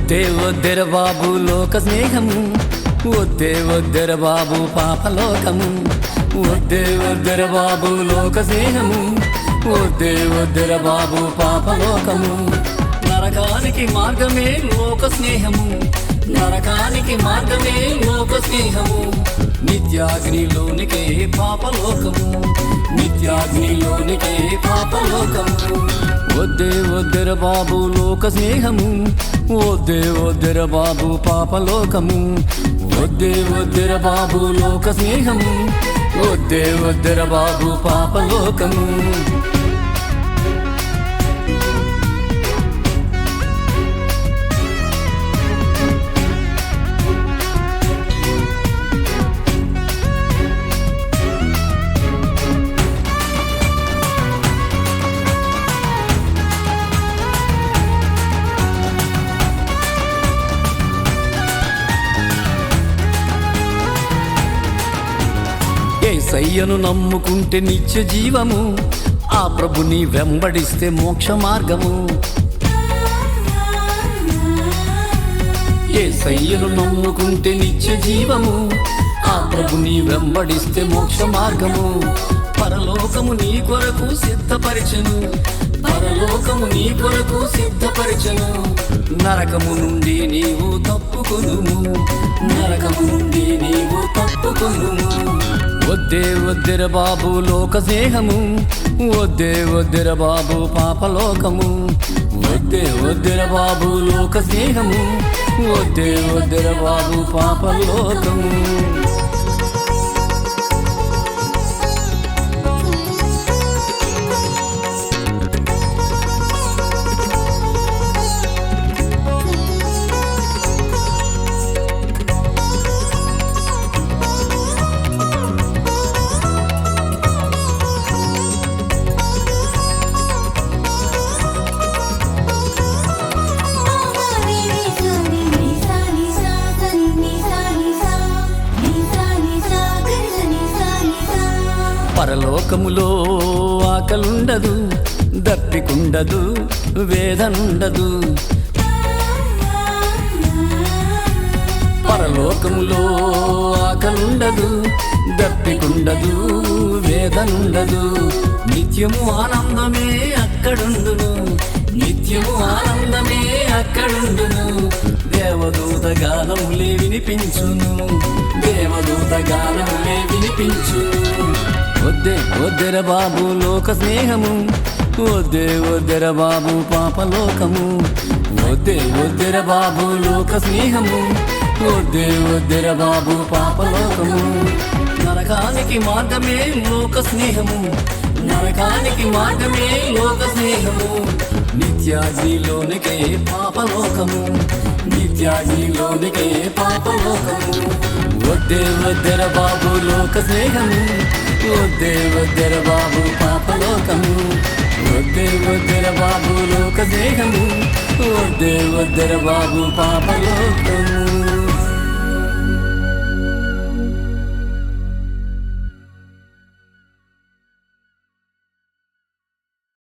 వద్దే వద్దెర బాబు లోక స్నేహము, వద్దే వద్దెర బాబు పాపలోకము. వద్దే వద్దెర బాబు లోక స్నేహము, వద్దే వద్దెర బాబు పాపలోకము. నరకానికి మార్గమే లోక స్నేహము, నరకానికి మార్గమే లోక స్నేహము. నిత్యాగ్నిలోనికే పాపలోకము, నిత్యాగ్నిలోనికే పాపలోకము. వద్దే వద్దెర బాబు లోక స్నేహము, వద్దే వద్దెర బాబు పాపలోకము. వద్దే వద్దెర బాబు లోక స్నేహము, వద్దే వద్దెర బాబు పాపలోకము. యేసయ్యను నమ్ముకుంటే నిత్య జీవము, ఆ ప్రభుని వెంబడిస్తే మోక్ష మార్గము. యేసయ్యను నమ్ముకుంటే నిత్య జీవము, ఆ ప్రభుని వెంబడిస్తే మోక్ష మార్గము. పరలోకము నీ కొరకు సిద్ధపరిచెను, పరలోకము నీ కొరకు సిద్ధపరిచెను. నరకము నుండి నీవు తప్పుకొనుము, నరకము నుండి నీవు తప్పుకొనుము. వద్దే వద్దెర బాబు లోక స్నేహము, వద్దే వద్దెర బాబు పాపలోకము. వద్దే వద్దెర బాబు లోక స్నేహము, వద్దే వద్దెర బాబు పాపలోకము. పరలోకములో ఆకలుండదు, దప్పికుండదు, వేదనుండదు. పరలోకములో ఆకలుండదు, దప్పికుండదు, వేదనుండదు. నిత్యము ఆనందమే అక్కడుండును, నిత్యము ఆనందమే అక్కడుండును. దేవదూత గానములే వినిపించును, దేవదూత గానములే వినిపించును. వద్దే వద్దెర బాబు లోక స్నేహము, వద్దే వద్దెర బాబు పాపలోకము. వద్దే వద్దెర బాబు లోక స్నేహము, వద్దే వద్దెర బాబు పాపలోకము. నరకానికి మార్గమే లోక స్నేహము, నరకానికి మార్గమే లోక స్నేహము. నిత్యాగ్నిలోనికే పాపలోకము, నిత్యాగ్నిలోనికే పాపలోకము. వద్దే వద్దెర బాబు లోక స్నేహము, వద్దే వద్దెర బాబు పాపలోకము. వద్దే వద్దెర బాబు లోక స్నేహము, వద్దే వద్దెర బాబు పాపలోకము.